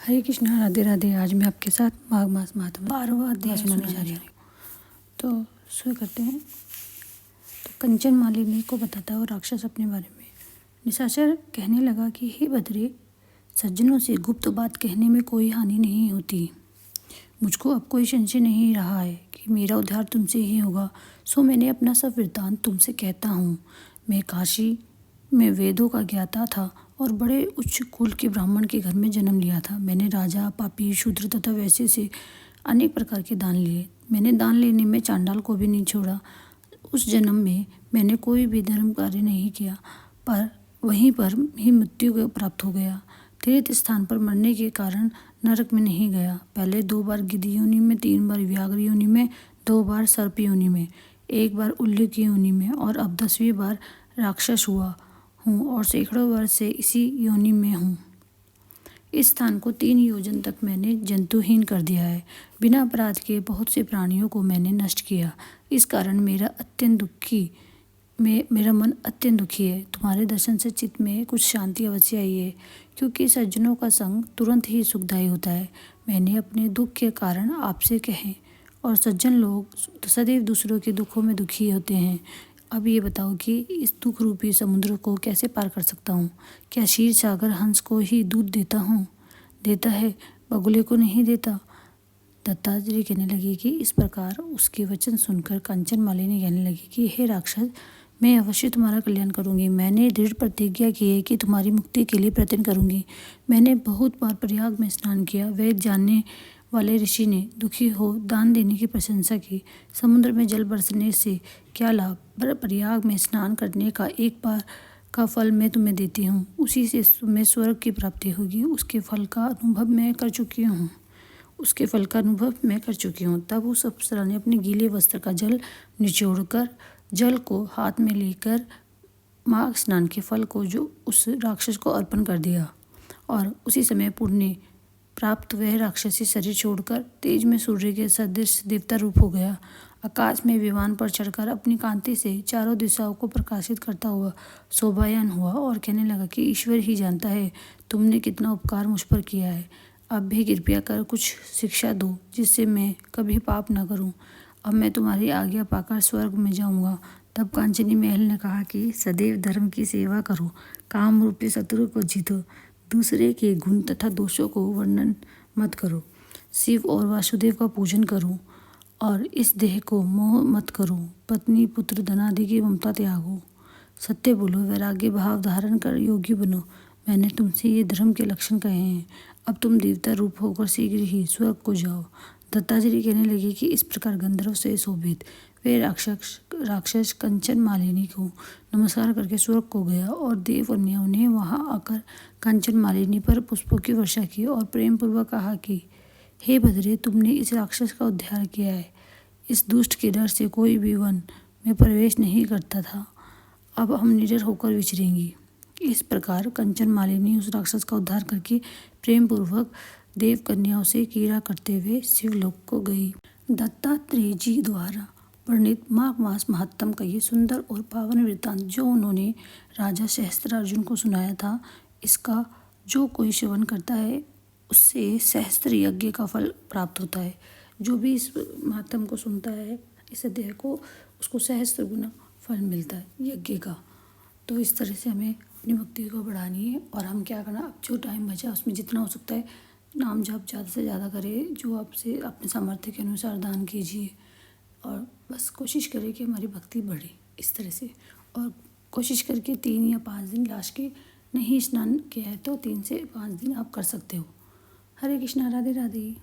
हरे कृष्णा, राधे राधे। आज मैं आपके साथ माघ मास महात्म्य 12वां अध्याय सुनाने जा रही हूँ। तो शुरू करते हैं। तो कंचन मालिनी को बताता है वो राक्षस अपने बारे में। निशाचर कहने लगा कि हे बद्री, सज्जनों से गुप्त बात कहने में कोई हानि नहीं होती। मुझको अब कोई संशय नहीं रहा है कि मेरा उद्धार तुमसे ही होगा, सो मैंने अपना सब वृत्तांत तुमसे कहता हूँ। मैं काशी में वेदों का ज्ञाता था और बड़े उच्च कुल के ब्राह्मण के घर में जन्म लिया था। मैंने राजा, पापी, शूद्र तथा वैश्य से अनेक प्रकार के दान लिए। मैंने दान लेने में चांडाल को भी नहीं छोड़ा। उस जन्म में मैंने कोई भी धर्म कार्य नहीं किया, पर वहीं पर ही मृत्यु प्राप्त हो गया। तीर्थ स्थान पर मरने के कारण नरक में नहीं गया। पहले 2 बार गिद्ध योनि में, 3 बार व्याघ्र योनि में, 2 बार सर्प योनि में, 1 बार उल्लू की योनि में और अब 10वीं बार राक्षस हुआ हूँ और सैकड़ों वर्ष से इसी योनि में हूँ। इस स्थान को 3 योजन तक मैंने जंतुहीन कर दिया है। बिना अपराध के बहुत से प्राणियों को मैंने नष्ट किया। इस कारण मेरा मन अत्यंत दुखी है। तुम्हारे दर्शन से चित्त में कुछ शांति अवश्य आई है, क्योंकि सज्जनों का संग तुरंत ही सुखदायी होता है। मैंने अपने दुख के कारण आपसे कहे, और सज्जन लोग सदैव दूसरों के दुखों में दुखी होते हैं। अब ये बताओ कि इस दुख रूपी समुद्र को कैसे पार कर सकता हूँ? क्या क्षीर सागर हंस को ही दूध देता है, बगुले को नहीं देता? दत्तात्रेय कहने लगे कि इस प्रकार उसके वचन सुनकर कंचन मालिनी कहने लगी कि हे राक्षस, मैं अवश्य तुम्हारा कल्याण करूंगी। मैंने दृढ़ प्रतिज्ञा की है कि तुम्हारी मुक्ति के लिए प्रयत्न करूंगी। मैंने बहुत बार प्रयाग में स्नान किया। वेद जानने वाले ऋषि ने दुखी हो दान देने की प्रशंसा की। समुद्र में जल बरसने से क्या लाभ? प्रयाग में स्नान करने का एक बार का फल मैं तुम्हें देती हूँ, उसी से तुम्हें स्वर्ग की प्राप्ति होगी। उसके फल का अनुभव मैं कर चुकी हूँ। तब उस अप्सरा ने अपने गीले वस्त्र का जल निचोड़कर जल को हाथ में लेकर माघ स्नान के फल को जो उस राक्षस को अर्पण कर दिया, और उसी समय पुण्य प्राप्त वह राक्षसी शरीर छोड़कर तेज में सूर्य के सदृश देवता रूप हो गया। आकाश में विमान पर चढ़कर अपनी कांति से चारों दिशाओं को प्रकाशित करता हुआ शोभायमान हुआ और कहने लगा कि ईश्वर ही जानता है तुमने कितना उपकार मुझ पर किया है। अब भी कृपया कर कुछ शिक्षा दो, जिससे मैं कभी पाप न करूं। अब मैं तुम्हारी आज्ञा पाकर स्वर्ग में जाऊंगा। तब कांचनी महल ने कहा कि सदैव धर्म की सेवा करो, काम रूपी शत्रु को जीतो, दूसरे के गुण तथा दोषों को वर्णन मत करो, शिव और वासुदेव का पूजन करो और इस देह को मोह मत करो, पत्नी, पुत्र, धनादि की ममता त्यागो, सत्य बोलो, वैराग्य भाव धारण कर योगी बनो। मैंने तुमसे ये धर्म के लक्षण कहे हैं। अब तुम देवता रूप होकर शीघ्र ही स्वर्ग को जाओ। दत्तात्रेय कहने लगे कि इस प्रकार गंधर्व से शोभित वे राक्षस कंचन मालिनी को नमस्कार करके स्वर्ग को गया, और देव कन्याओं ने वहां आकर कंचन मालिनी पर पुष्पों की वर्षा की और प्रेम पूर्वक कहा कि हे भद्रे, तुमने इस राक्षस का उद्धार किया है। इस दुष्ट के डर से कोई भी वन में प्रवेश नहीं करता था। अब हम निडर होकर विचरेंगी। इस प्रकार कंचन मालिनी उस राक्षस का उद्धार करके प्रेम पूर्वक देव कन्याओं से क्रीड़ा करते हुए शिवलोक को गई। दत्तात्रेय जी द्वारा वर्णित माघ मास महात्म्य का ये सुंदर और पावन वृत्तांत जो उन्होंने राजा सहस्त्रार्जुन को सुनाया था, इसका जो कोई श्रवण करता है उससे सहस्त्र यज्ञ का फल प्राप्त होता है। जो भी इस महात्म्य को सुनता है, इस अध्याय को, उसको सहस्त्र गुना फल मिलता है यज्ञ का। तो इस तरह से हमें अपनी भक्ति को बढ़ानी है, और हम क्या करना, अब जो टाइम बचा उसमें जितना हो सकता है नाम जप ज़्यादा से ज़्यादा करें, जो आपसे अपने सामर्थ्य के अनुसार दान कीजिए, और बस कोशिश करें कि हमारी भक्ति बढ़े इस तरह से। और कोशिश करके 3 या 5 दिन लास्ट के नहीं स्नान किया है तो 3 से 5 दिन आप कर सकते हो। हरे कृष्णा, राधे राधे।